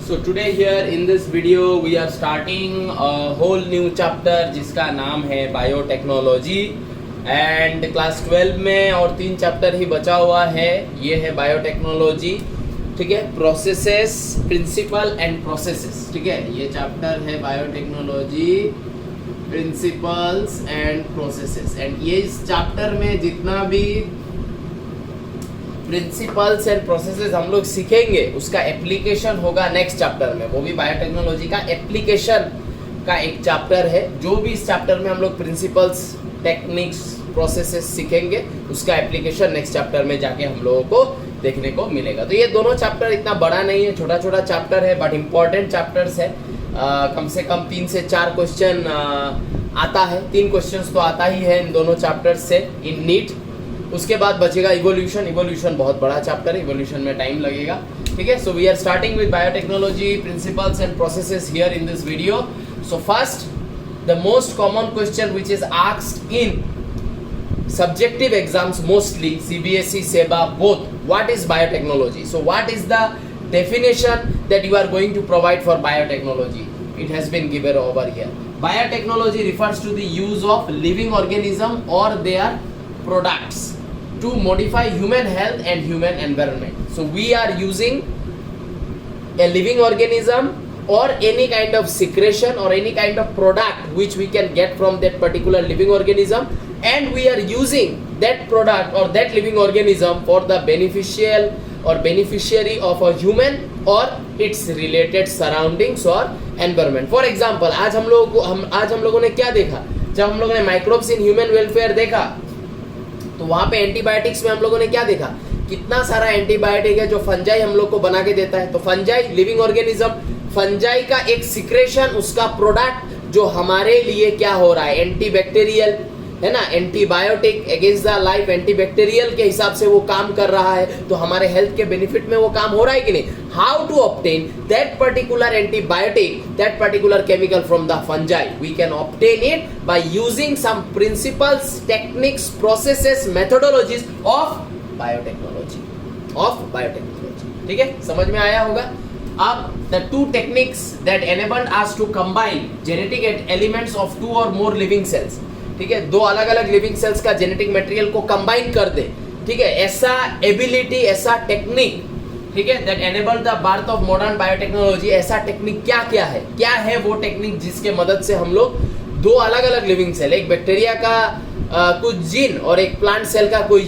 So today here in this video we are starting a whole new chapter जिसका नाम है biotechnology and class 12 में और 3 chapter ही बचा हुआ है। ये है बायोटेक्नोलॉजी, ठीक है, प्रोसेसेस, प्रिंसिपल एंड प्रोसेसेस, ठीक है। ये चैप्टर है biotechnology, principles and processes. And ये इस चैप्टर में जितना भी प्रिंसिपल्स एंड प्रोसेसेस हम लोग सीखेंगे उसका एप्लीकेशन होगा नेक्स्ट चैप्टर में। वो भी बायोटेक्नोलॉजी का एप्लीकेशन का एक चैप्टर है। जो भी इस चैप्टर में हम लोग प्रिंसिपल्स, टेक्निक्स, प्रोसेसेस सीखेंगे उसका एप्लीकेशन नेक्स्ट चैप्टर में जाके हम लोगों को देखने को मिलेगा। तो ये दोनों चैप्टर इतना बड़ा नहीं है, छोटा छोटा चैप्टर है, बट इम्पॉर्टेंट चैप्टर्स है। कम से कम 3 से 4 क्वेश्चन आता है, 3 क्वेश्चंस तो आता ही है इन दोनों चैप्टर्स से इन नीट। उसके बाद बचेगा इवोल्यूशन। इवोल्यूशन बहुत बड़ा चैप्टर है, इवोल्यूशन में टाइम लगेगा, ठीक है। So we are starting with biotechnology, principles and processes here in this video. So first, the most common question which is asked in subjective exams, mostly CBSE, SEBA, both, what is biotechnology? So what is the definition that you are going to provide for biotechnology? It has been given over here. Biotechnology refers to the use of living organism or their products to modify human health and human environment. So we are using a living organism or any kind of secretion or any kind of product which we can get from that particular living organism, and we are using that product or that living organism for the beneficial or beneficiary of a human or its related surroundings or environment. For example, आज हम लोगों ने क्या देखा? जब हम लोगों ने माइक्रोब्स इन ह्यूमन वेलफेयर देखा तो वहाँ पे एंटीबायोटिक्स में हम लोगों ने क्या देखा? कितना सारा एंटीबायोटिक है जो फंजाई हम लोग को बना के देता है। तो फंजाई लिविंग ऑर्गेनिज्म, फंजाई का एक सिक्रेशन, उसका प्रोडक्ट जो हमारे लिए क्या हो रहा है, एंटीबैक्टीरियल है ना, antibiotic against the life, antibacterial के हिसाब से वो काम कर रहा है। तो हमारे हेल्थ के बेनिफिट में वो काम हो रहा है कि नहीं? How to obtain that particular antibiotic, that particular chemical from the fungi? We can obtain it by using some principles, techniques, processes, methodologies of biotechnology, ठीक है, समझ में आया होगा। अब the 2 techniques that enabled us to combine genetic elements of 2 or more living cells, ठीक है, 2 अलग अलग लिविंग सेल्स का जेनेटिक मटेरियल को कंबाइन कर दे, ठीक है, ऐसा एबिलिटी, ऐसा टेक्निक, ठीक है, that enable the birth of modern biotechnology. ऐसा टेक्निक क्या है वो टेक्निक जिसके मदद से हम लोग 2 अलग अलग लिविंग सेल, एक बैक्टीरिया का कुछ जीन और एक प्लांट सेल का कोई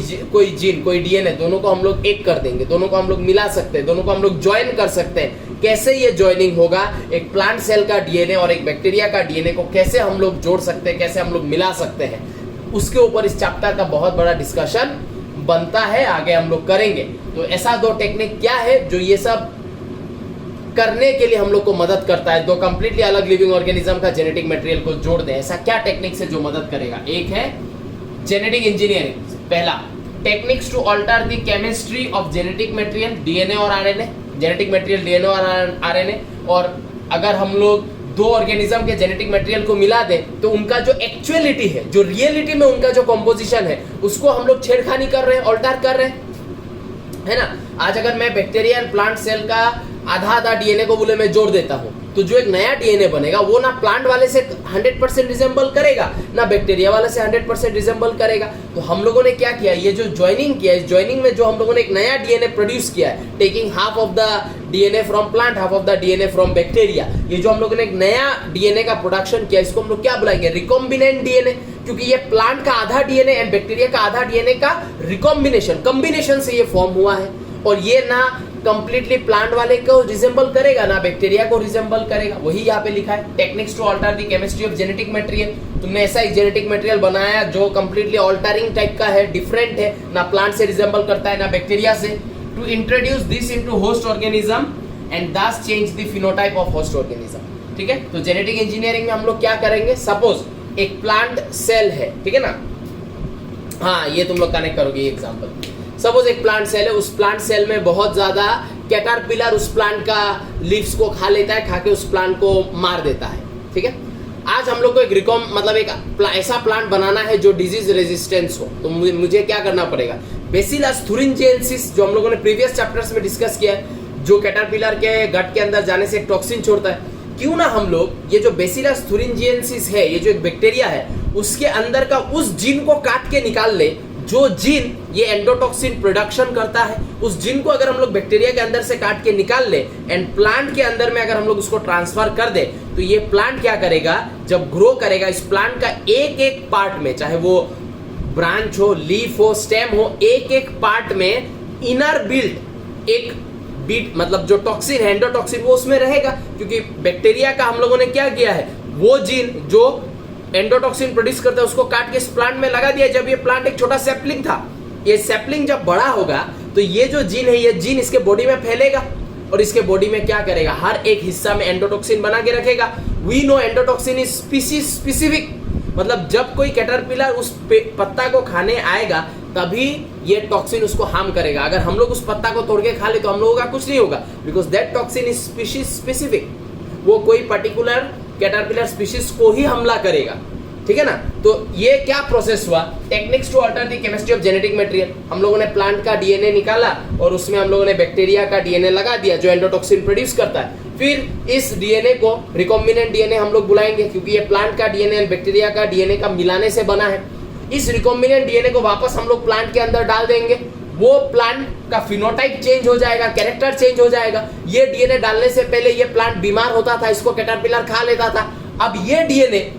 जीन, कोई डीएनए, दोनों को हम लोग एक कर देंगे, दोनों को हम लोग मिला सकते हैं, दोनों को हम लोग ज्वाइन कर सकते हैं। कैसे ये ज्वाइनिंग होगा? एक प्लांट सेल का डीएनए और एक बैक्टीरिया का डीएनए को कैसे हम लोग जोड़ सकते हैं, कैसे हम लोग मिला सकते हैं, उसके ऊपर इस चैप्टर का बहुत बड़ा डिस्कशन बनता है, आगे हम लोग करेंगे। तो ऐसा 2 टेक्निक क्या है जो ये सब करने के लिए हम लोग को मदद करता है? 2 कंप्लीटली अलग लिविंग ऑर्गेनिज्म का जेनेटिक मटेरियल को जोड़ दें, ऐसा क्या टेक्निक से जो मदद करेगा? एक है जेनेटिक इंजीनियरिंग, पहला techniques to alter the chemistry of genetic material, DNA और आरएनए, जेनेटिक मटेरियल डीएनए और आरएनए। और अगर हम लोग 2 ऑर्गेनिज्म के जेनेटिक मटेरियल को मिला दें तो उनका जो एक्चुअलिटी है, जो रियलिटी में उनका जो कंपोजिशन है, उसको हम लोग छेड़खानी कर रहे हैं, अल्टर कर रहे हैं, है ना। आज अगर मैं बैक्टीरिया एंड प्लांट सेल का आधा डीएनए को बोले मैं जोड़ देता हूं, तो जो एक नया डीएनए बनेगा वो ना प्लांट वाले से 100% रिजेंबल करेगा, ना बैक्टीरिया वाले से 100% रिजेंबल करेगा। तो हम लोगों ने क्या किया, ये जो ज्वाइनिंग किया, इस ज्वाइनिंग में जो हम लोगों ने एक नया डीएनए प्रोड्यूस किया है, taking half of the DNA from plant, half of the DNA from bacteria, ये जो हम लोगों ने एक नया डीएनए का प्रोडक्शन किया, इसको हम लोग क्या बुलाएंगे? रिकॉम्बिनेंट डीएनए, क्योंकि ये प्लांट का आधा डीएनए एंड बैक्टीरिया का आधा डीएनए का कॉम्बिनेशन से ये फॉर्म हुआ है। और ये ना कंप्लीटली प्लांट वाले को रिजेंबल करेगा, ना बैक्टीरिया को रिजेंबल करेगा। वही यहाँ पे लिखा है, techniques to alter the chemistry of genetic material. तुमने ऐसा एक जेनेटिक मटेरियल बनाया जो कंप्लीटली अल्टरिंग टाइप का है, डिफरेंट है, ना प्लांट से रिजेंबल करता है ना बैक्टीरिया से। To introduce this into host organism and thus change the phenotype of host organism, ठीक है। तो जेनेटिक इंजीनियरिंग में हम लोग क्या करेंगे? सपोज एक प्लांट सेल है, ठीक है ना, हाँ ये तुम लोग कनेक्ट करोगे एग्जाम्पल। सपोज एक प्लांट सेल है, उस प्लांट सेल में बहुत ज्यादा कैटरपिलर उस प्लांट का लीव्स को खा लेता है, खा के उस प्लांट को मार देता है, ठीक है। आज हम लोग को एक ऐसा प्लांट बनाना है जो डिजीज रेजिस्टेंस हो, तो मुझे क्या करना पड़ेगा? बेसिलस थुरिंजिएंसिस जो हम लोगों ने प्रीवियस चैप्टर्स में डिस्कस किया है, जो कैटरपिलर के गट के अंदर जाने से एक टॉक्सिन छोड़ता है। क्यों ना हम लोग ये जो बेसिलस thuringiensis है, ये जो एक बैक्टीरिया है, उसके अंदर का उस जीन को काट के निकाल ले जो जीन ये एंडोटॉक्सिन प्रोडक्शन करता है। उस जीन को अगर हम लोग बैक्टीरिया के अंदर से काट के निकाल ले एंड प्लांट के अंदर में अगर हम लोग उसको ट्रांसफर कर दे, तो ये प्लांट क्या करेगा, जब ग्रो करेगा, इस प्लांट का एक एक पार्ट में, चाहे वो ब्रांच हो, लीफ हो, स्टेम हो, एक एक पार्ट में इनर बिल्ट एक बीट, मतलब जो टॉक्सिन है, एंडोटॉक्सिन, वो उसमें रहेगा। क्योंकि बैक्टीरिया का हम लोगों ने क्या किया है, वो जीन जो एंडोटॉक्सिन प्रोड्यूस करता है उसको काट के इस प्लांट में लगा दिया। जब ये प्लांट एक छोटा सैपलिंग था, ये सैपलिंग जब बड़ा होगा तो ये जो जीन है, ये जीन इसके बॉडी में फैलेगा और इसके बॉडी में क्या करेगा, हर एक हिस्सा में एंडोटॉक्सिन बना के रखेगा। We know endotoxin is species specific, मतलब जब कोई कैटरपिलर उस पत्ता को खाने आएगा तभी ये टॉक्सिन उसको हार्म करेगा। अगर हम लोग उस पत्ता को तोड़ के खा ले तो हम लोगों का कुछ नहीं होगा, because that toxin is species specific, वो कोई पर्टिकुलर कैटरपिलर स्पीशीज को ही हमला करेगा। ठीक है ना। तो ये क्या प्रोसेस हुआ, techniques to alter the chemistry of genetic material. हम लोगों ने प्लांट का डीएनए निकाला और उसमें हम लोगों ने बैक्टीरिया का डीएनए लगा दिया जो एंडोटॉक्सिन प्रोड्यूस करता है। फिर इस डीएनए को रिकॉम्बिनेंट डीएनए हम लोग बुलाएंगे, क्योंकि ये प्लांट का डीएनए और बैक्टीरिया का डीएनए का मिलाने से बना है। इस रिकॉम्बिनेंट डीएनए को वापस हम लोग प्लांट के अंदर डाल देंगे, वो प्लांट का फिनोटाइप चेंज हो जाएगा, कैरेक्टर चेंज हो जाएगा। ये डीएनए डालने से पहले ये प्लांट बीमार होता था, इसको कैटरपिलर खा लेता था। अब ये डीएनए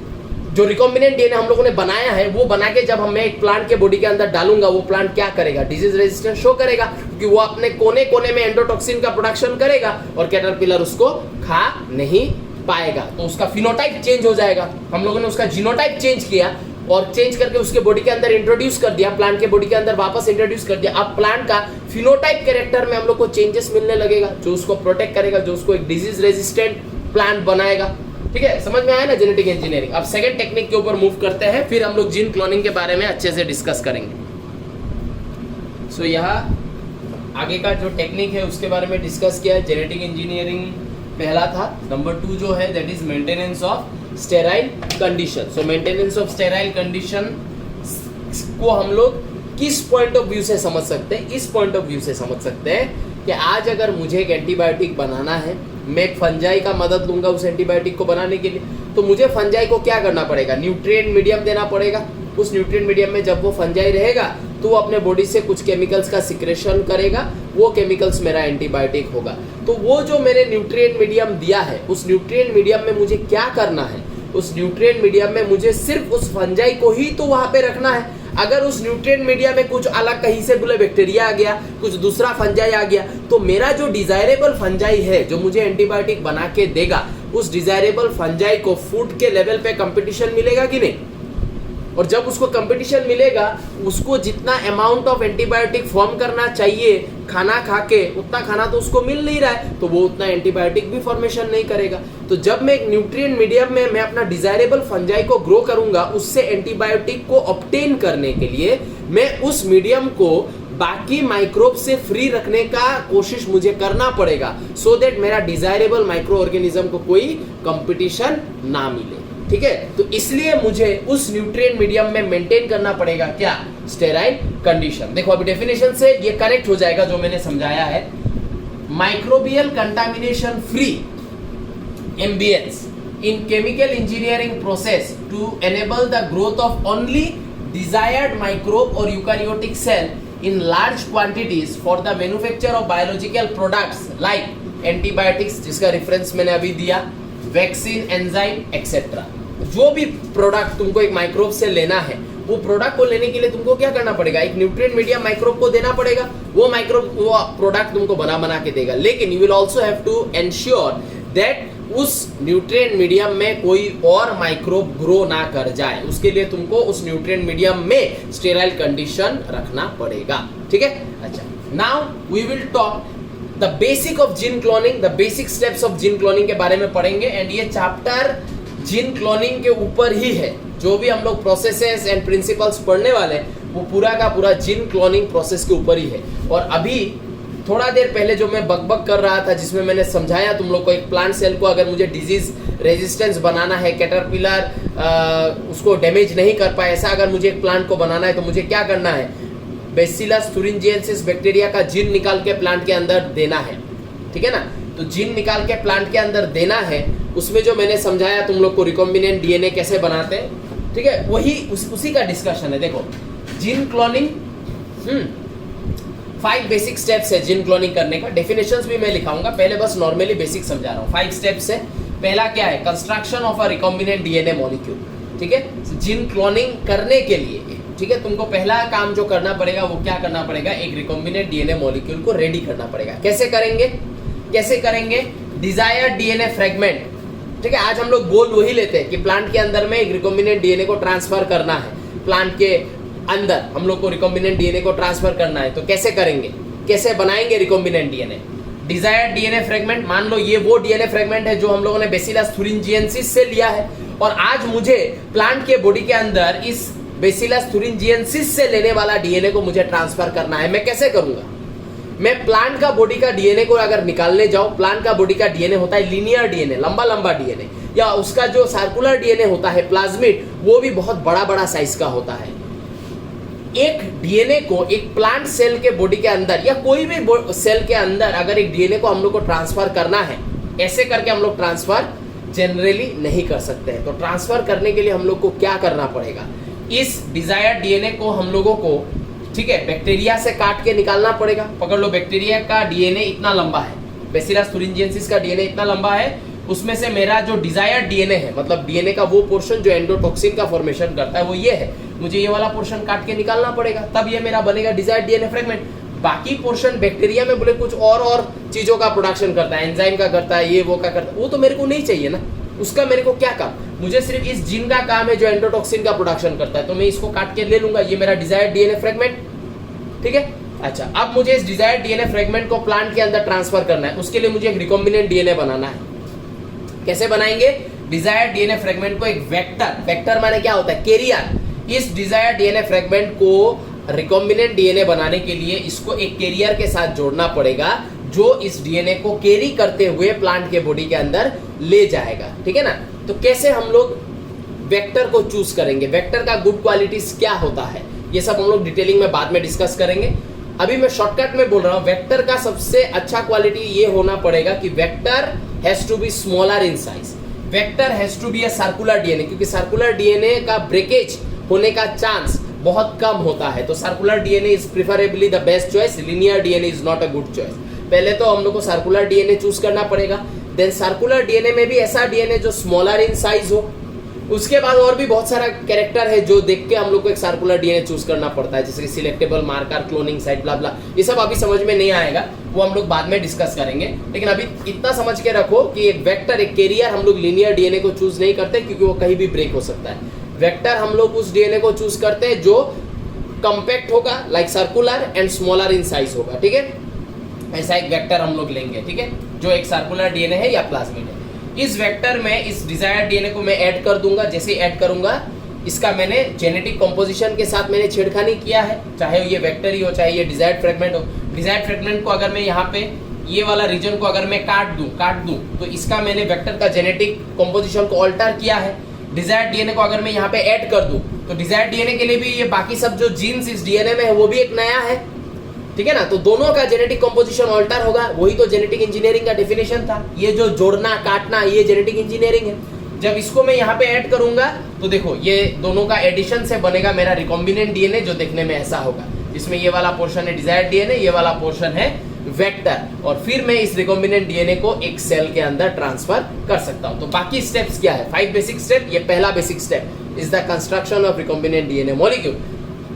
जो रिकॉम्बिनेंट डीएनए हम लोगों ने बनाया है, वो बना के जब मैं एक प्लांट के बॉडी के अंदर डालूंगा, वो प्लांट क्या करेगा, डिजीज रेजिस्टेंस शो करेगा, क्योंकि वो अपने कोने कोने में एंडोटॉक्सिन का प्रोडक्शन करेगा और कैटरपिलर उसको खा नहीं पाएगा। तो उसका फिनोटाइप चेंज हो जाएगा। हम लोगों ने उसका जीनोटाइप चेंज किया और चेंज करके उसके बॉडी के अंदर इंट्रोड्यूस कर दिया, प्लांट के बॉडी के अंदर वापस इंट्रोड्यूस कर दिया। अब प्लांट का फिनोटाइप कैरेक्टर में हम लोग को चेंजेस मिलने लगेगा, जो उसको प्रोटेक्ट करेगा, जो उसको एक डिजीज रेजिस्टेंट प्लांट बनाएगा। ठीक है, समझ में आया ना जेनेटिक इंजीनियरिंग। अब सेकंड टेक्निक के ऊपर मूव करते हैं, फिर हम लोग जीन क्लोनिंग के बारे में अच्छे से डिस्कस करेंगे। सो यहाँ आगे का जो टेक्निक है उसके बारे में डिस्कस किया है। जेनेटिक इंजीनियरिंग पहला था। नंबर 2 जो है that is maintenance of sterile condition. So maintenance of sterile condition को हम लोग किस पॉइंट ऑफ व्यू से समझ सकते हैं, इस पॉइंट ऑफ व्यू से समझ सकते हैं कि आज अगर मुझे एक एंटीबायोटिक बनाना है, मैं एक फंजाई का मदद लूंगा उस एंटीबायोटिक को बनाने के लिए, तो मुझे फंजाई को क्या करना पड़ेगा, न्यूट्रिएंट मीडियम देना पड़ेगा। उस न्यूट्रिएंट मीडियम में जब वो फंजाई रहेगा तो वो अपने बॉडी से कुछ केमिकल्स का सिक्रेशन करेगा, वो केमिकल्स मेरा एंटीबायोटिक होगा। तो वो जो मैंने न्यूट्रिएंट मीडियम दिया है, उस न्यूट्रिएंट मीडियम में मुझे क्या करना है, उस न्यूट्रिएंट मीडियम में मुझे सिर्फ उस फंजाई को ही तो वहां पे रखना है। अगर उस न्यूट्रिएंट मीडिया में कुछ अलग कहीं से बोले बैक्टीरिया आ गया, कुछ दूसरा फंजाई आ गया, तो मेरा जो डिजायरेबल फंजाई है जो मुझे एंटीबायोटिक बना के देगा, उस डिजायरेबल फंजाई को फूड के लेवल पे कंपटीशन मिलेगा कि नहीं। और जब उसको कंपटीशन मिलेगा, उसको जितना अमाउंट ऑफ एंटीबायोटिक फॉर्म करना चाहिए खाना खा के, उतना खाना तो उसको मिल नहीं रहा है, तो वो उतना एंटीबायोटिक भी फॉर्मेशन नहीं करेगा। तो जब मैं एक न्यूट्रिएंट मीडियम में मैं अपना डिजायरेबल फंजाई को ग्रो करूंगा, उससे एंटीबायोटिक को ऑब्टेन करने के लिए मैं उस मीडियम को बाकी माइक्रोब से फ्री रखने का कोशिश मुझे करना पड़ेगा, सो दैट मेरा डिजायरेबल माइक्रो ऑर्गेनिज्म को कोई कंपटीशन ना मिले। ठीक है, तो इसलिए मुझे उस न्यूट्रिएंट मीडियम में मेंटेन करना पड़ेगा क्या, स्टेराइल कंडीशन। देखो अभी डेफिनेशन से ये करेक्ट हो जाएगा जो मैंने समझाया है। Microbial contamination free ambience in chemical engineering process to enable the growth of only desired microbe और eukaryotic cell in large quantities for the manufacture of biological products like antibiotics, जिसका रेफरेंस मैंने अभी दिया, वैक्सीन, एंजाइम एक्सेट्रा। जो भी product तुमको एक microbe से लेना है, वो प्रोडक्ट को लेने के लिए तुमको क्या करना पड़ेगा, एक न्यूट्रिएंट मीडियम माइक्रोब को देना पड़ेगा। वो माइक्रोब वो प्रोडक्ट तुमको बना के देगा, लेकिन you will also have to ensure that उस न्यूट्रिएंट मीडियम में कोई और माइक्रोब ग्रो ना कर जाए। उसके लिए तुमको उस न्यूट्रिएंट मीडियम में स्टेराइल कंडीशन रखना पड़ेगा। ठीक है, अच्छा, now we will talk the basic of gene cloning, the basic steps of gene cloning के बारे में पढ़ेंगे। एंड ये चैप्टर जीन क्लोनिंग के ऊपर ही है। जो भी हम लोग प्रोसेसेस एंड प्रिंसिपल्स पढ़ने वाले वो पूरा का पूरा जीन क्लोनिंग प्रोसेस के ऊपर ही है। और अभी थोड़ा देर पहले जो मैं बकबक कर रहा था, जिसमें मैंने समझाया तुम लोग को, एक प्लांट सेल को अगर मुझे डिजीज रेजिस्टेंस बनाना है, कैटरपिलर उसको डैमेज नहीं कर पाए, ऐसा अगर मुझे एक प्लांट को बनाना है, तो मुझे क्या करना है, बेसिलस thuringiensis बैक्टीरिया का जीन निकाल के प्लांट के अंदर देना है। ठीक है ना। तो जीन निकाल के प्लांट के अंदर देना है, उसमें जो मैंने समझाया तुम लोग को रिकॉम्बिनेंट डीएनए कैसे बनाते हैं, ठीक है, वही उसी का डिस्कशन है। देखो जीन क्लोनिंग 5 बेसिक स्टेप्स है जीन क्लोनिंग करने का। डेफिनेशंस भी मैं लिखाऊंगा, पहले बस नॉर्मली बेसिक समझा रहा हूँ। 5 स्टेप्स है। पहला क्या है, construction of a recombinant DNA molecule, ठीक है। जीन क्लोनिंग करने के लिए, ठीक है, तुमको पहला काम जो करना पड़ेगा वो क्या करना पड़ेगा, एक रिकॉम्बिनेंट डीएनए मॉलिक्यूल को रेडी करना पड़ेगा। कैसे करेंगे, डिजायर्ड डीएनए फ्रेगमेंट, ठीक है। आज हम लोग गोल वही लेते हैं कि प्लांट के अंदर में एक रिकॉम्बिनेंट डीएनए को ट्रांसफर करना है, प्लांट के अंदर हम लोग को रिकॉम्बिनेंट डीएनए को ट्रांसफर करना है। तो कैसे करेंगे, कैसे बनाएंगे recombinant DNA. Desired DNA fragment, मान लो ये वो डीएनए फ्रेगमेंट है जो हम लोगों ने बेसिलस thuringiensis से लिया है, और आज मुझे प्लांट के बॉडी के अंदर इस बेसिलस thuringiensis से लेने वाला डीएनए को मुझे ट्रांसफर करना है। मैं कैसे करूंगा, मैं प्लांट का बॉडी का डीएनए को अगर निकालने जाऊं, प्लांट का बॉडी का डीएनए होता है लीनियर डीएनए, लंबा डीएनए, या उसका जो सर्कुलर डीएनए होता है प्लाज्मिड, वो भी बहुत बड़ा साइज का होता है। एक डीएनए को एक प्लांट सेल के बॉडी के अंदर या कोई भी सेल के अंदर अगर एक डीएनए को हम लोग को ट्रांसफर करना है, ऐसे करके हम लोग ट्रांसफर जनरली नहीं कर सकते हैं। तो ट्रांसफर करने के लिए हम लोग को क्या करना पड़ेगा, इस डिजायर्ड डीएनए को हम लोगों को, ठीक है, बैक्टीरिया से काट के निकालना पड़ेगा। पकड़ लो, बैक्टीरिया का डीएनए इतना लंबा है, बेसिलस thuringiensis का डीएनए इतना लंबा है, उसमें से मेरा जो डिजायर्ड डीएनए है, मतलब डीएनए का वो पोर्शन जो एंडोटॉक्सिन का फॉर्मेशन करता है वो ये है, मुझे ये वाला पोर्शन काट के निकालना पड़ेगा, तब ये मेरा बनेगा डिजायर्ड डीएनए फ्रेगमेंट। बाकी पोर्शन बैक्टीरिया में बोले कुछ और चीजों का प्रोडक्शन करता है, एंजाइम का करता है, ये वो का करता है, वो तो मेरे को नहीं चाहिए ना। उसका मेरे को क्या काम, मुझे सिर्फ इस जीन का काम है जो एंडोटॉक्सिन का प्रोडक्शन करता है, तो मैं इसको काट के ले लूंगा, ये मेरा डिजायर्ड डीएनए फ्रेगमेंट, ठीक है। अच्छा, अब मुझे इस डिजायर्ड डीएनए फ्रेगमेंट को प्लांट के अंदर ट्रांसफर करना है, उसके लिए मुझे एक रिकॉम्बिनेंट डीएनए बनाना है। कैसे बनाएंगे, डिजायर्ड डीएनए फ्रेगमेंट को एक वेक्टर माने क्या होता है, कैरियर। इस डिजायर्ड डीएनए फ्रेगमेंट को रिकॉम्बिनेंट डीएनए बनाने के लिए इसको एक कैरियर के साथ जोड़ना पड़ेगा, जो इस डीएनए को कैरी करते हुए प्लांट के बॉडी के अंदर ले जाएगा, ठीक है ना। तो कैसे हम लोग वेक्टर को चूज करेंगे, वेक्टर का गुड क्वालिटीज क्या होता है, ये सब हम लोग डिटेलिंग में बाद में डिस्कस करेंगे। अभी मैं शॉर्टकट में बोल रहा हूं, वेक्टर का सबसे अच्छा क्वालिटी ये होना पड़ेगा कि vector has to be smaller in size, vector has to be a circular DNA, क्योंकि सर्कुलर डीएनए का ब्रेकेज होने का चांस बहुत कम होता है। तो circular DNA is preferably the best choice, linear DNA is not a good choice. पहले तो हम लोग को सर्कुलर डीएनए चूज करना पड़ेगा, देन सर्कुलर डीएनए में भी ऐसा डीएनए जो स्मॉलर इन साइज हो। उसके बाद और भी बहुत सारा कैरेक्टर है जो देख के हम लोग को एक सर्कुलर डीएनए चूज करना पड़ता है, जैसे कि सिलेक्टेबल मार्कर, क्लोनिंग साइट, ब्ला ब्ला, ये सब अभी समझ में नहीं आएगा, वो हम लोग बाद में डिस्कस करेंगे। लेकिन अभी इतना समझ के रखो कि एक वेक्टर, एक कैरियर, हम लोग लीनियर डीएनए को चूज नहीं करते क्योंकि वो कहीं भी ब्रेक हो सकता है। वेक्टर हम लोग उस डीएनए को चूज करते हैं जो कॉम्पैक्ट होगा, like circular and smaller in size होगा, ठीक है। ऐसा एक वेक्टर हम लोग लेंगे, ठीक है, जो एक सर्कुलर डीएनए है या प्लाज्मिड है। इस वेक्टर में इस डिजायर्ड डीएनए को मैं ऐड कर दूंगा। जैसे ऐड करूंगा, इसका मैंने जेनेटिक कंपोजिशन के साथ मैंने छेड़खानी किया है, चाहे ये वेक्टर ही हो चाहे ये डिजायर्ड फ्रेगमेंट हो। डिजायर्ड फ्रेगमेंट को अगर मैं यहाँ पे ये वाला रीजन को अगर मैं काट दूं तो इसका मैंने वेक्टर का जेनेटिक कंपोजिशन को ऑल्टर किया है। डिजायर्ड डीएनए को अगर मैं यहाँ पे ऐड कर दूं तो डिजायर्ड डीएनए के लिए भी ये बाकी सब जो जीन्स इस डीएनए में है वो भी एक नया है, ठीक है ना। तो दोनों का जेनेटिक कंपोजिशन ऑल्टर होगा, वही तो जेनेटिक इंजीनियरिंग का डेफिनेशन था। ये जो जोड़ना काटना ये जेनेटिक इंजीनियरिंग है। जब इसको मैं यहाँ पे ऐड करूंगा तो देखो ये दोनों का एडिशन से बनेगा मेरा रिकॉम्बिनेंट डीएनए, जो देखने में ऐसा होगा, जिसमें ये वाला पोर्शन है डिजायर्ड डीएनए, ये वाला पोर्शन है वेक्टर, और फिर मैं इस रिकॉम्बिनेंट डीएनए को एक सेल के अंदर ट्रांसफर कर सकता हूं। तो बाकी स्टेप्स क्या है, 5 बेसिक स्टेप। ये पहला basic step is the construction of recombinant DNA molecule.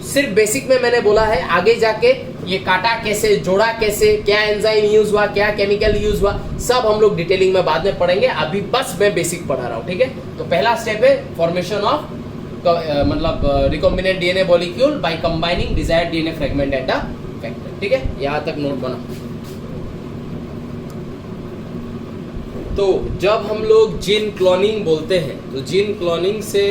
सिर्फ बेसिक में मैंने बोला है, आगे जाके ये काटा कैसे, जोड़ा कैसे, क्या एंजाइम यूज हुआ, क्या केमिकल यूज हुआ, सब हम लोग डिटेलिंग में बाद में पढ़ेंगे। अभी बस मैं बेसिक पढ़ा रहा हूँ, ठीक है। तो पहला स्टेप है फॉर्मेशन ऑफ मतलब recombinant DNA molecule by combining desired DNA fragment at a vector, ठीक है। यहाँ तक नोट बना। तो जब हम लोग जीन क्लोनिंग बोलते हैं तो जीन क्लोनिंग से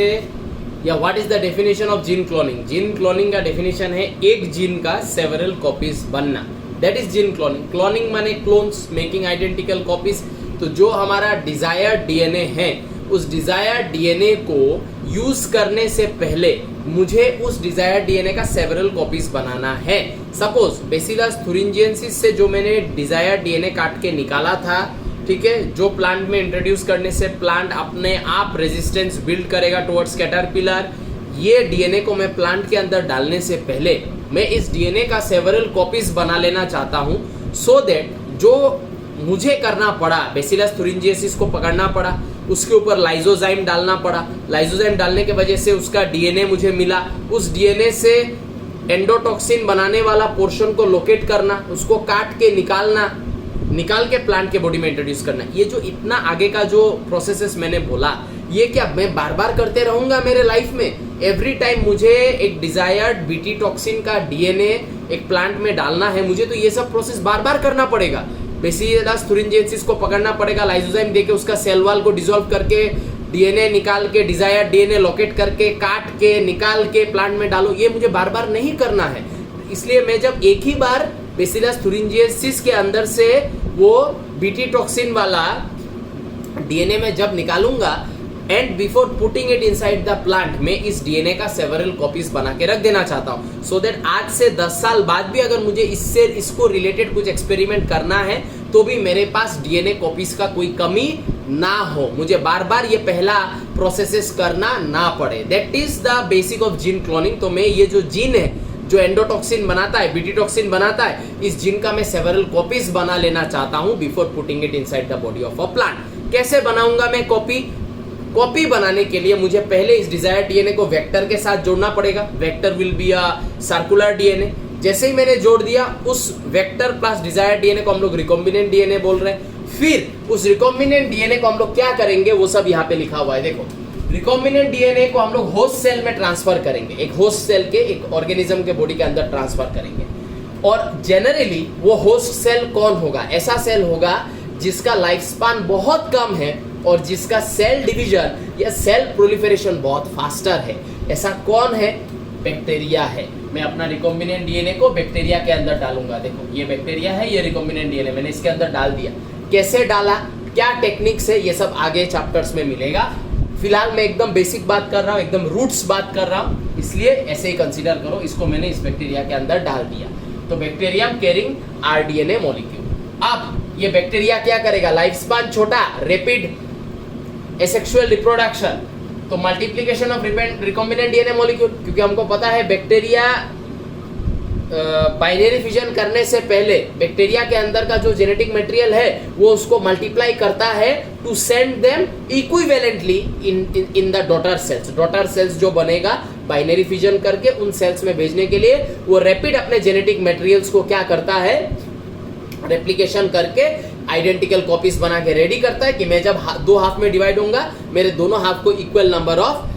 या what is the definition of gene cloning. Gene cloning का डेफिनेशन है एक जीन का सेवरल कॉपीज बनना, that is gene cloning. Cloning माने क्लोन्स, मेकिंग आइडेंटिकल कॉपीज। तो जो हमारा डिजायर्ड डीएनए है उस डिजायर्ड डीएनए को यूज करने से पहले मुझे उस डिजायर्ड डीएनए का सेवरल कॉपीज बनाना है। सपोज बेसिलस thuringiensis से जो मैंने डिजायर्ड डीएनए काट के निकाला था, ठीक है, जो प्लांट में इंट्रोड्यूस करने से प्लांट अपने आप रेजिस्टेंस बिल्ड करेगा टुवर्ड्स कैटरपिलर, ये डीएनए को मैं प्लांट के अंदर डालने से पहले मैं इस डीएनए का सेवरल कॉपीज बना लेना चाहता हूँ, सो दैट जो मुझे करना पड़ा, बेसिलस thuringiensis को पकड़ना पड़ा, उसके ऊपर लाइजोजाइम डालना पड़ा, लाइजोजाइम डालने के वजह से उसका डीएनए मुझे मिला, उस डीएनए से एंडोटॉक्सिन बनाने वाला पोर्शन को लोकेट करना, उसको काट के निकाल के प्लांट के बॉडी में इंट्रोड्यूस करना, ये जो इतना आगे का जो प्रोसेसेस मैंने बोला, ये क्या मैं बार बार करते रहूंगा मेरे लाइफ में? एवरी टाइम मुझे एक डिजायर्ड बीटी टॉक्सिन का डीएनए एक प्लांट में डालना है, मुझे तो ये सब प्रोसेस बार बार करना पड़ेगा। बेसिलस thuringiensis को पकड़ना पड़ेगा, लाइजोजाइम देके उसका सेल वॉल को डिसॉल्व करके डीएनए निकाल के, डिजायर्ड डीएनए लोकेट करके, काट के निकाल के प्लांट में डालो, ये मुझे बार बार नहीं करना है। इसलिए मैं जब एक ही बार बेसिलस thuringiensis के अंदर से वो बीटी टॉक्सिन वाला डीएनए में जब निकालूंगा, and before putting it inside the plant, मैं इस डीएनए का सेवरल कॉपीज बना के रख देना चाहता हूँ, सो दैट आज से 10 साल बाद भी अगर मुझे इसको रिलेटेड कुछ एक्सपेरिमेंट करना है तो भी मेरे पास डीएनए कॉपीज का कोई कमी ना हो, मुझे बार बार ये पहला प्रोसेसेस करना ना पड़े। That is the basic of gene cloning. तो मैं ये जो जीन है जो एंडोटॉक्सिन बनाता है, बीटी टॉक्सिन बनाता है, इस जीन का मैं सेवरल कॉपीज बना लेना चाहता हूँ before putting it inside the body of a plant. कैसे बनाऊंगा मैं कॉपी बनाने के लिए मुझे पहले इस डिजायर्ड डीएनए को वेक्टर के साथ जोड़ना पड़ेगा। Vector will be a circular DNA. जैसे ही मैंने जोड़ दिया, उस वेक्टर प्लस डिजायर्ड डीएनए को हम लोग रिकॉम्बिनेंट डीएनए बोल रहे हैं। फिर उस रिकॉम्बिनेंट डीएनए को हम लोग क्या करेंगे, वो सब यहाँ पे लिखा हुआ है, देखो। रिकॉम्बिनेंट डीएनए को हम लोग होस्ट सेल में ट्रांसफर करेंगे, एक होस्ट सेल के, एक ऑर्गेनिज्म के बॉडी के अंदर ट्रांसफर करेंगे। और जनरली वो होस्ट सेल कौन होगा? ऐसा सेल होगा जिसका लाइफ स्पान बहुत कम है और जिसका सेल डिवीजन या सेल प्रोलिफरेशन बहुत फास्टर है। ऐसा कौन है? बैक्टीरिया है। मैं अपना रिकॉम्बिनेंट डीएनए को बैक्टीरिया के अंदर डालूंगा। देखो ये बैक्टीरिया है, ये रिकॉम्बिनेंट डीएनए मैंने इसके अंदर डाल दिया। कैसे डाला, क्या टेक्निक्स है, ये सब आगे चैप्टर्स में मिलेगा। फिलहाल मैं एकदम बेसिक बात कर रहा हूँ, एकदम रूट्स बात कर रहा हूँ, इसलिए ऐसे ही कंसीडर करो। इसको मैंने इस बैक्टीरिया के अंदर डाल दिया, तो बैक्टीरियम कैरिंग आरडीएनए मॉलिक्यूल। अब ये बैक्टीरिया क्या करेगा? लाइफ स्पान छोटा, रेपिड एसेक्सुअल रिप्रोडक्शन, तो multiplication of recombinant DNA molecule. क्योंकि हमको पता है बैक्टीरिया बाइनरी फिजन करने से पहले बैक्टीरिया के अंदर का जो जेनेटिक मटेरियल है वो उसको मल्टीप्लाई करता है to send them equivalently in the daughter cells. Daughter cells जो बनेगा बाइनरी फिजन करके उन सेल्स में भेजने के लिए वो रैपिड अपने जेनेटिक मटेरियल्स को क्या करता है, रेप्लिकेशन करके आइडेंटिकल कॉपीज बना के रेडी करता है कि मैं जब दो हाफ में डिवाइड होऊंगा मेरे दोनों हाफ को equal number of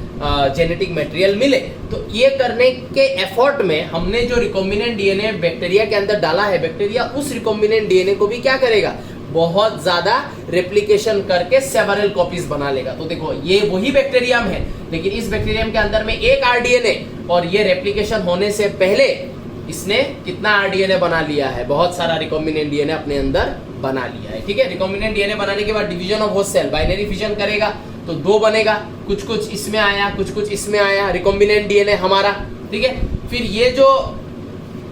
genetic material मिले। तो ये करने के एफर्ट में हमने जो रिकॉम्बिनेंट डीएनए बैक्टीरिया के अंदर डाला है, बैक्टीरिया उस रिकॉम्बिनेंट डीएनए को भी क्या करेगा, बहुत ज्यादा रेप्लिकेशन करके सेवरल कॉपीज बना लेगा। तो देखो ये वही बैक्टीरियम है, लेकिन इस बैक्टीरियम के अंदर में एक आरडीएनए, और ये रेप्लिकेशन होने से पहले इसने कितना आरडीएनए बना लिया है, बहुत सारा रिकॉम्बिनेंट डीएनए अपने अंदर बना लिया है। ठीक है, रिकॉम्बिनेंट डीएनए बनाने के बाद division of host cell, binary fission करेगा तो दो बनेगा, कुछ कुछ इसमें आया, कुछ कुछ इसमें आया, रिकॉम्बिनेंट डीएनए हमारा। ठीक है, फिर ये जो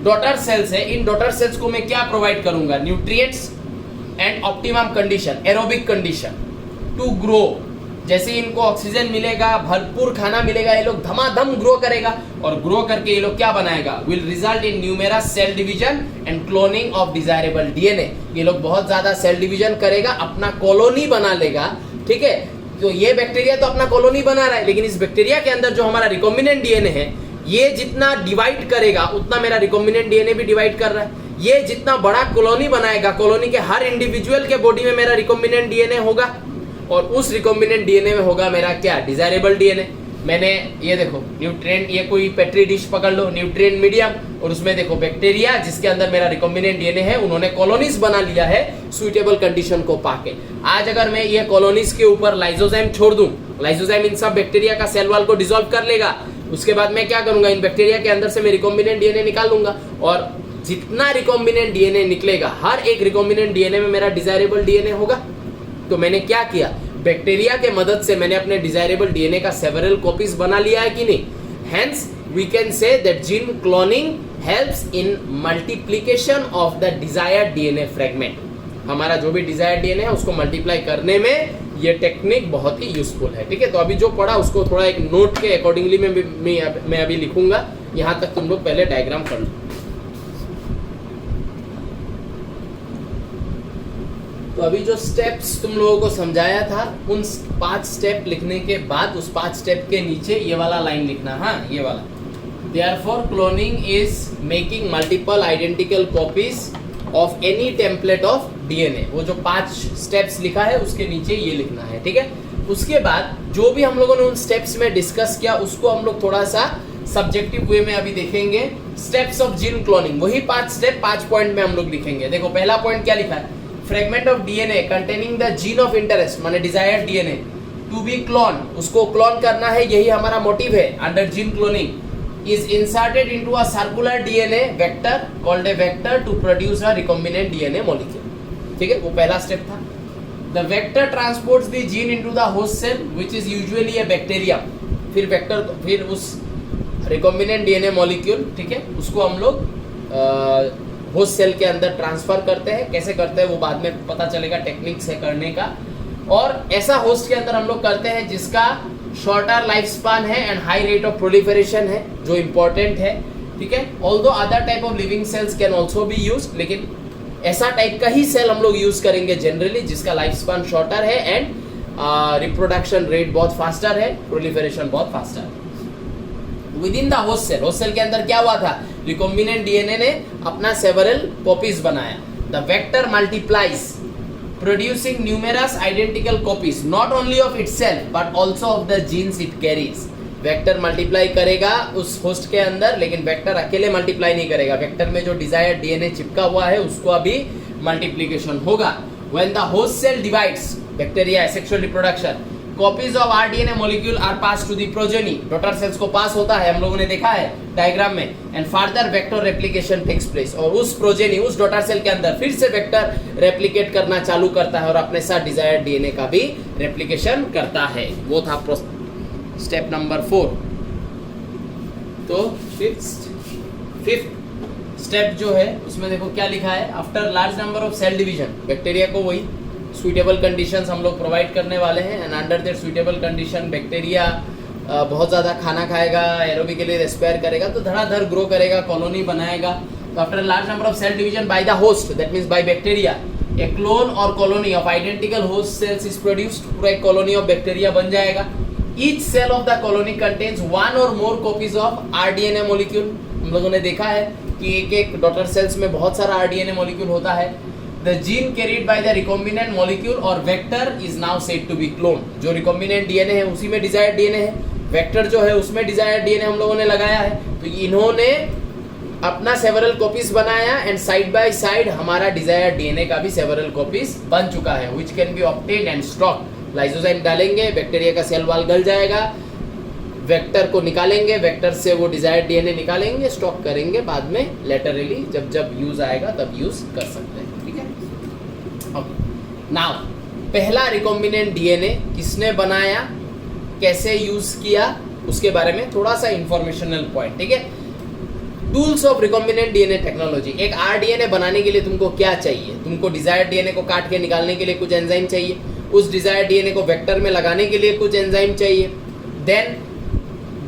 डॉटर सेल्स है, इन डॉटर सेल्स को मैं क्या प्रोवाइड करूंगा, nutrients and optimum condition, aerobic condition to grow. जैसे इनको ऑक्सीजन मिलेगा, भरपूर खाना मिलेगा, ये लोग धमाधम ग्रो करेगा, और ग्रो करके ये लोग क्या बनाएगा, will result in numerous cell division and cloning of desirable DNA. ये लोग बहुत ज्यादा सेल डिवीजन करेगा, अपना कॉलोनी बना लेगा। ठीक है, तो ये बैक्टीरिया तो अपना कॉलोनी बना रहा है, लेकिन इस बैक्टीरिया के अंदर जो हमारा रिकॉम्बिनेंट डीएनए है, ये जितना डिवाइड करेगा उतना मेरा रिकॉम्बिनेंट डीएनए भी डिवाइड कर रहा है। ये जितना बड़ा कॉलोनी बनाएगा, कॉलोनी के हर इंडिविजुअल के बॉडी में मेरा रिकॉम्बिनेंट डीएनए होगा, और उस रिकॉम्बिनेंट डीएनए में होगा मेरा क्या, डिजायरेबल डीएनए। मैंने ये देखो न्यूट्रिएंट, ये कोई पेट्री डिश पकड़ लो, न्यूट्रिएंट मीडियम, और उसमें देखो बैक्टीरिया जिसके अंदर मेरा रिकॉम्बिनेंट डीएनए है, उन्होंने कॉलोनीज बना लिया है सुइटेबल कंडीशन को पाके। आज अगर मैं ये कॉलोनीज के ऊपर लाइजोजाइम छोड़ दूं, लाइजोजाइम इन सब बैक्टीरिया का सेल वॉल को डिसॉल्व कर लेगा। उसके बाद मैं क्या करूंगा, इन बैक्टीरिया के अंदर से मैं रिकॉम्बिनेंट डीएनए निकाल लूंगा, और जितना रिकॉम्बिनेंट डीएनए निकलेगा, हर एक रिकॉम्बिनेंट डीएनए में मेरा डिजायरेबल डीएनए होगा। तो मैंने क्या किया, बैक्टीरिया के मदद से मैंने अपने डिजायरेबल डीएनए का सेवरल कॉपीज बना लिया है कि नहीं। Hence we can say that gene cloning helps in multiplication of the desired DNA fragment. हमारा जो भी डिजायर्ड डीएनए है उसको मल्टीप्लाई करने में ये टेक्निक बहुत ही यूजफुल है। ठीक है, तो अभी जो पढ़ा उसको थोड़ा एक नोट के अकॉर्डिंगली मैं अभी लिखूंगा, यहाँ तक तुम लोग पहले डायग्राम कर लो। तो अभी जो स्टेप्स तुम लोगों को समझाया था, उन 5 स्टेप लिखने के बाद उस 5 स्टेप के नीचे ये वाला लाइन लिखना। हाँ, ये वाला, therefore cloning is making multiple identical copies of any template of DNA. वो जो 5 स्टेप्स लिखा है उसके नीचे ये लिखना है। ठीक है, उसके बाद जो भी हम लोगों ने उन स्टेप्स में डिस्कस किया उसको हम लोग थोड़ा सा सब्जेक्टिव वे में अभी देखेंगे। स्टेप्स ऑफ जीन क्लोनिंग, वही 5 स्टेप 5 पॉइंट में हम लोग लिखेंगे। देखो, पहला पॉइंट क्या लिखा है, fragment of DNA containing the gene of interest, माने desired DNA to be clone, उसको क्लोन करना है, यही हमारा मोटिव है under gene cloning, is inserted into a circular DNA vector called a vector to produce a recombinant DNA molecule। ठीक है, वो पहला स्टेप था। The vector transports the gene into the host cell which is usually a bacterium। फिर उस recombinant DNA molecule, ठीक है, उसको हम लोग होस्ट सेल के अंदर ट्रांसफर करते हैं। कैसे करते हैं वो बाद में पता चलेगा, टेक्निक्स है करने का। और ऐसा होस्ट के अंदर हम लोग करते हैं जिसका शॉर्टर लाइफ स्पान है and high rate of proliferation है, जो इंपॉर्टेंट है। ठीक है, although other type of living cells can also be use, लेकिन ऐसा टाइप का ही सेल हम लोग यूज करेंगे जनरली जिसका लाइफ स्पान शॉर्टर है एंड रिप्रोडक्शन रेट बहुत फास्टर है, प्रोलिफरेशन बहुत फास्टर है। Within the host cell के अंदर क्या हुआ था, रिकॉम्बिनेंट डीएनए ने अपना सेवरल कॉपीज बनाया। The vector multiplies producing numerous identical copies not only of itself but also of the genes it carries। Vector multiply करेगा उस होस्ट के अंदर, लेकिन वेक्टर अकेले मल्टीप्लाई नहीं करेगा, वेक्टर में जो डिजायर्ड डीएनए चिपका हुआ है उसको अभी मल्टीप्लिकेशन होगा। When the host cell divides, bacteria asexual reproduction, copies of RDNA molecule are passed to the progeny, daughter cells को पास होता है, हम लोगों ने देखा है डायग्राम में, and further vector replication takes place, और उस प्रोजेनी उस डॉटर सेल के अंदर फिर से वेक्टर रेप्लिकेट करना चालू करता है और अपने साथ डिजायर्ड डीएनए का भी रेप्लिकेशन करता है। वो था स्टेप नंबर 4। तो फिफ्थ स्टेप जो है उसमें देखो क्या लिखा है, after large number of cell division, bacteria को वही सुइटेबल कंडीशंस हम लोग प्रोवाइड करने वाले हैं and under that suitable condition bacteria बहुत ज़्यादा खाना खाएगा, एरोबिकली रेस्पायर करेगा, तो धड़ाधड़ ग्रो करेगा, कॉलोनी बनाएगा। तो after large number of cell division by the host, that means by bacteria, a clone or colony of identical host cells is produced, पूरा एक कॉलोनी ऑफ बैक्टीरिया बन जाएगा। Each cell of the colony contains 1 or more copies of rDNA molecule. हम लोगों ने देखा है कि एक डॉटर सेल्स में बहुत सारा आरडीएनए मॉलिक्यूल होता है। The gene carried by the recombinant molecule or vector is now said to be clone। जो recombinant DNA है उसी में desired DNA है, वेक्टर जो है उसमें desired DNA हम लोगों ने लगाया है। तो इन्होंने अपना सेवरल कॉपीज बनाया एंड साइड बाय साइड हमारा desired DNA का भी सेवरल कॉपीज बन चुका है, which can be obtained and stocked। Lysozyme डालेंगे, बैक्टीरिया का सेल वाल गल जाएगा, वेक्टर को निकालेंगे, वेक्टर से वो डिजायर्ड डीएनए निकालेंगे, स्टॉक करेंगे, बाद में लेटरली जब यूज आएगा तब यूज कर सकते हैं। ठीक है, नाउ पहला रिकॉम्बिनेंट डीएनए किसने बनाया, कैसे यूज किया, उसके बारे में थोड़ा सा इंफॉर्मेशनल पॉइंट। ठीक है, tools of recombinant DNA technology. एक आरडीएनए बनाने के लिए तुमको क्या चाहिए, तुमको डिजायर्ड डीएनए को काट के निकालने के लिए कुछ एंजाइम चाहिए, उस डिजायर्ड डीएनए को वेक्टर में लगाने के लिए कुछ एंजाइम चाहिए, देन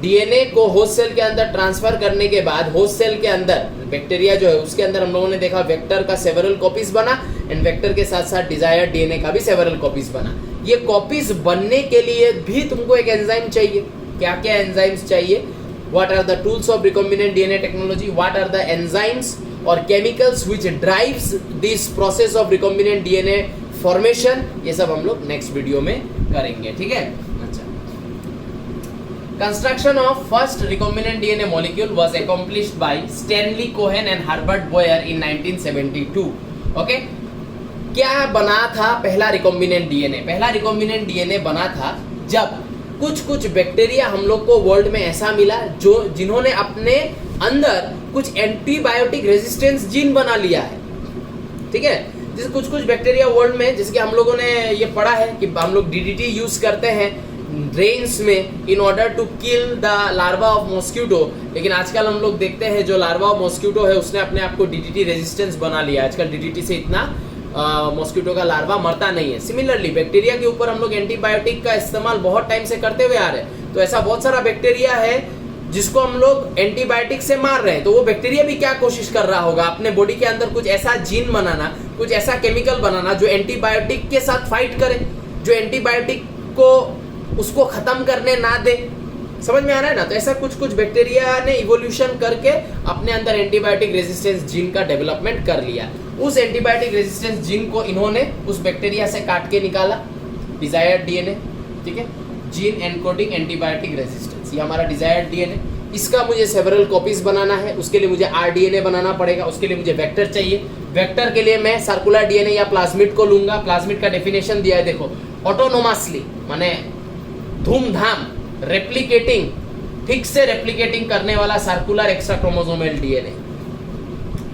डीएनए को होस्ट सेल के अंदर ट्रांसफर करने के बाद होस्ट सेल के अंदर बैक्टीरिया जो है उसके अंदर हम लोगों ने देखा वेक्टर का सेवरल कॉपीज बना एंड वेक्टर के साथ साथ डिजायर्ड डीएनए का भी सेवरल कॉपीज बना। ये कॉपीज बनने के लिए भी तुमको एक एंजाइम चाहिए। क्या क्या एंजाइम्स चाहिए, what are the tools of recombinant DNA technology, what are the enzymes और chemicals which drives this process of recombinant DNA formation, ये सब हम लोग नेक्स्ट वीडियो में करेंगे। ठीक है, Construction of first recombinant DNA molecule was accomplished by Stanley Cohen and Herbert Boyer in 1972. Okay? क्या बना था पहला रिकॉम्बिनेंट डीएनए? पहला रिकॉम्बिनेंट डीएनए बना था जब कुछ बैक्टीरिया हम लोग को वर्ल्ड में ऐसा मिला जो जिन्होंने अपने अंदर कुछ एंटीबायोटिक रेजिस्टेंस जीन बना लिया है। ठीक है, जैसे कुछ बैक्टीरिया वर्ल्ड में, जैसे कि हम लोगों ने ये पढ़ा है कि हम लोग डीडीटी यूज करते हैं, ड्रेन्स में in order to kill the larva of mosquito. लेकिन आजकल हम लोग देखते हैं जो लार्वा ऑफ मॉस्किटो है उसने अपने आप को डीडीटी रेजिस्टेंस बना लिया। आजकल डीडीटी से इतना मॉस्किटो का लार्वा मरता नहीं है। सिमिलरली बैक्टीरिया के ऊपर हम लोग एंटीबायोटिक का इस्तेमाल बहुत टाइम से करते हुए आ रहे हैं। तो ऐसा बहुत सारा बैक्टीरिया है जिसको हम लोग एंटीबायोटिक से मार रहे हैं। तो वो बैक्टीरिया भी क्या कोशिश कर रहा होगा, अपने बॉडी के अंदर कुछ ऐसा जीन बनाना, कुछ ऐसा केमिकल बनाना जो एंटीबायोटिक के साथ फाइट करे, जो एंटीबायोटिक को उसको खत्म करने ना दे। समझ में आ रहा है ना? तो ऐसा कुछ कुछ बैक्टीरिया ने इवोल्यूशन करके अपने अंदर एंटीबायोटिक रेजिस्टेंस जीन का डेवलपमेंट कर लिया। उस एंटीबायोटिक रेजिस्टेंस जीन को इन्होंने उस बैक्टीरिया से काट के निकाला, डिजायर्ड डीएनए, ठीक है, जीन एनकोडिंग एंटीबायोटिक रेजिस्टेंस, ये हमारा डिजायर्ड डीएनए। इसका मुझे सेवरल कॉपीज बनाना है, उसके लिए मुझे आरडीएनए बनाना पड़ेगा, उसके लिए मुझे वेक्टर चाहिए। वेक्टर के लिए मैं सर्कुलर डीएनए या प्लाज्मिड को लूंगा। प्लाज्मिड का डेफिनेशन दिया है, देखो, ऑटोनोमसली माने धूमधाम रेप्लिकेटिंग, ठीक से रेप्लिकेटिंग करने वाला circular extra chromosomal DNA.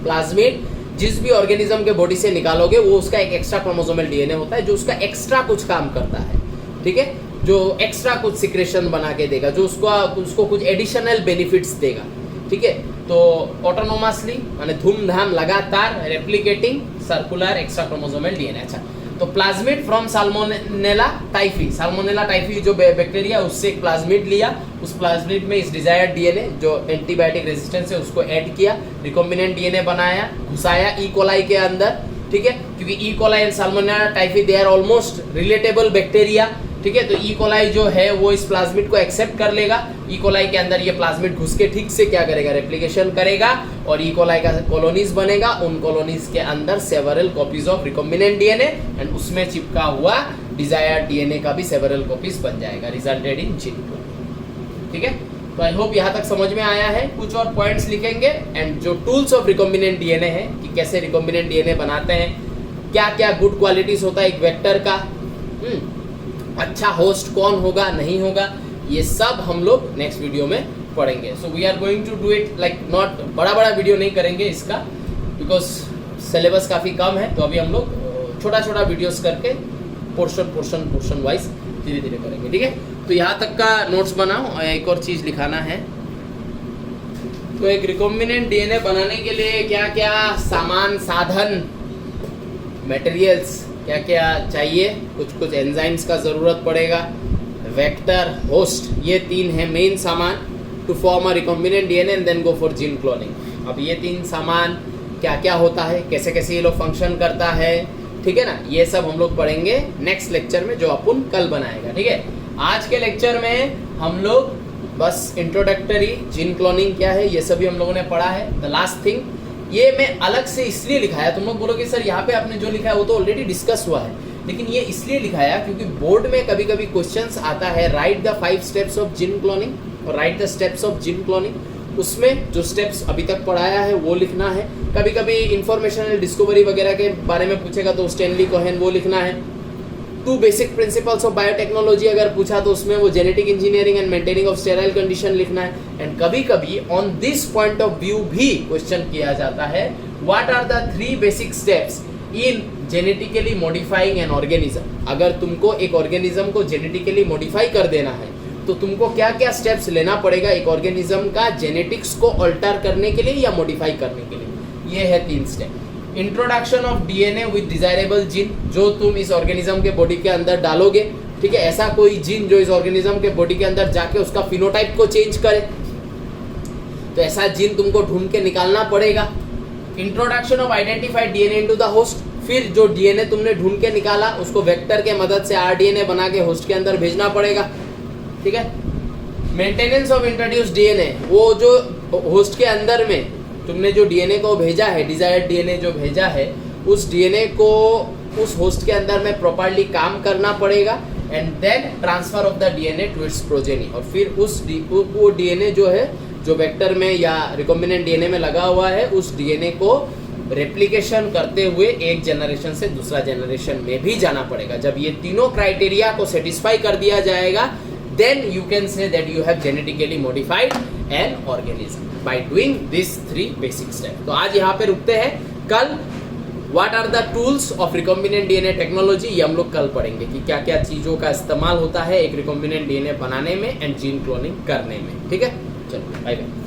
Plasmid जिस भी ऑर्गेनिज्म के बॉडी से निकालोगे वो उसका एक एक्स्ट्रा क्रोमोसोमल डीएनए होता है जो उसका एक्स्ट्रा कुछ काम करता है, ठीक है, जो एक्स्ट्रा कुछ सिक्रेशन बना के देगा, जो उसको कुछ एडिशनल बेनिफिट्स देगा, ठीक है। तो ऑटोनोमसली माने धूमधाम लगातार replicating circular extra chromosomal DNA. अच्छा, तो plasmid from salmonella typhi, salmonella typhi जो बैक्टीरिया, उससे एक प्लाज्मिड लिया, उस प्लाज्मिड में इस डिजायर्ड डीएनए जो एंटीबायोटिक रेजिस्टेंस है उसको ऐड किया, रिकॉम्बिनेंट डीएनए बनाया, घुसाया ई कोलाई के अंदर, ठीक है, क्योंकि E coli and Salmonella typhi they are almost relatable bacteria, ठीक है। तो ई कोलाई जो है वो इस प्लाज्मिड को एक्सेप्ट कर लेगा। ई कोलाई के अंदर ये प्लाज्मिड घुस के ठीक से क्या करेगा, रेप्लिकेशन करेगा और ई कोलाई का कॉलोनीज बनेगा। उन कॉलोनीज के अंदर several copies of recombinant DNA and उसमें चिपका हुआ डिजायर्ड डीएनए का भी सेवरल कॉपीज बन जाएगा, रिजल्टेड इन जीन क्लोनिंग, ठीक है। तो आई होप यहाँ तक समझ में आया है। कुछ और पॉइंट्स लिखेंगे एंड जो टूल्स ऑफ रिकॉम्बिनेंट डीएनए है कि कैसे रिकॉम्बिनेंट डीएनए बनाते हैं, क्या क्या गुड क्वालिटीज होता है एक वेक्टर का, अच्छा होस्ट कौन होगा नहीं होगा, ये सब हम लोग नेक्स्ट वीडियो में पढ़ेंगे। So we are going to do it like not बड़ा वीडियो नहीं करेंगे इसका, बिकॉज सिलेबस काफ़ी कम है। तो अभी हम लोग छोटा छोटा वीडियोस करके पोर्शन वाइज धीरे धीरे करेंगे, ठीक है। तो यहाँ तक का नोट्स बनाओ। एक और चीज़ लिखाना है, तो एक रिकॉम्बिनेंट डीएनए बनाने के लिए क्या क्या सामान, साधन, मटेरियल्स क्या क्या चाहिए, कुछ एंजाइम्स का ज़रूरत पड़ेगा, वेक्टर, होस्ट, ये तीन है मेन सामान to form a recombinant DNA and then go for gene cloning. अब ये तीन सामान क्या क्या होता है, कैसे कैसे ये लोग फंक्शन करता है, ठीक है ना, ये सब हम लोग पढ़ेंगे नेक्स्ट लेक्चर में जो अपन कल बनाएगा, ठीक है। आज के लेक्चर में हम लोग बस इंट्रोडक्टरी, जीन क्लोनिंग क्या है ये सभी हम लोगों ने पढ़ा है। द लास्ट थिंग, ये मैं अलग से इसलिए लिखाया, तुम लोग बोलोगे सर यहाँ पे आपने जो लिखा है वो तो ऑलरेडी डिस्कस हुआ है, लेकिन ये इसलिए लिखाया क्योंकि बोर्ड में कभी कभी क्वेश्चंस आता है, write the 5 steps of gene cloning और write the steps of gene cloning. उसमें जो स्टेप्स अभी तक पढ़ाया है वो लिखना है। कभी कभी इंफॉर्मेशनल डिस्कवरी वगैरह के बारे में पूछेगा तो स्टैनली कोहेन वो लिखना है। 2 बेसिक प्रिंसिपल्स ऑफ बायोटेक्नोलॉजी अगर पूछा तो उसमें वो genetic engineering and maintaining of sterile condition लिखना है। एंड कभी कभी on this point of view भी क्वेश्चन किया जाता है, what are the 3 basic steps in genetically modifying an organism. अगर तुमको एक ऑर्गेनिज्म को जेनेटिकली मॉडिफाई कर देना है तो तुमको क्या क्या स्टेप्स लेना पड़ेगा एक ऑर्गेनिज्म का जेनेटिक्स को अल्टर करने के लिए या मॉडिफाई करने के लिए। ये है 3 step. Introduction of DNA with desirable gene, जो तुम इस ऑर्गेनिज्म के बॉडी के अंदर डालोगे, ठीक है, ऐसा कोई जीन जो इस ऑर्गेनिज्म के बॉडी के अंदर जाके उसका फिनोटाइप को चेंज करे, तो ऐसा जीन तुमको ढूंढ के निकालना पड़ेगा। Introduction of identified DNA into the host, फिर जो डीएनए तुमने ढूंढ के निकाला उसको वेक्टर के मदद से आरडीएनए बना के होस्ट के अंदर भेजना पड़ेगा, ठीक है। मेंटेनेंस ऑफ इंट्रोड्यूस्ड डीएनए, वो जो होस्ट के अंदर में तुमने जो डीएनए को भेजा है, डिजायर्ड डीएनए जो भेजा है, उस डीएनए को उस होस्ट के अंदर में प्रॉपर्ली काम करना पड़ेगा। And then transfer of the DNA to its progeny, और फिर वो डीएनए जो है जो वेक्टर में या रिकॉम्बिनेंट डीएनए में लगा हुआ है उस डीएनए को रेप्लिकेशन करते हुए एक जनरेशन से दूसरा जनरेशन में भी जाना पड़ेगा। जब ये तीनों क्राइटेरिया को सेटिस्फाई कर दिया जाएगा then you can say that you have genetically modified an organism by doing these 3 basic steps। तो आज यहाँ पे रुकते हैं, कल what are the tools of recombinant DNA technology, ये हम लोग कल पढ़ेंगे कि क्या क्या चीज़ों का इस्तेमाल होता है एक रिकॉम्बिनेंट डीएनए बनाने में एंड जीन क्लोनिंग करने में। ठीक है, चलो बाय बाय।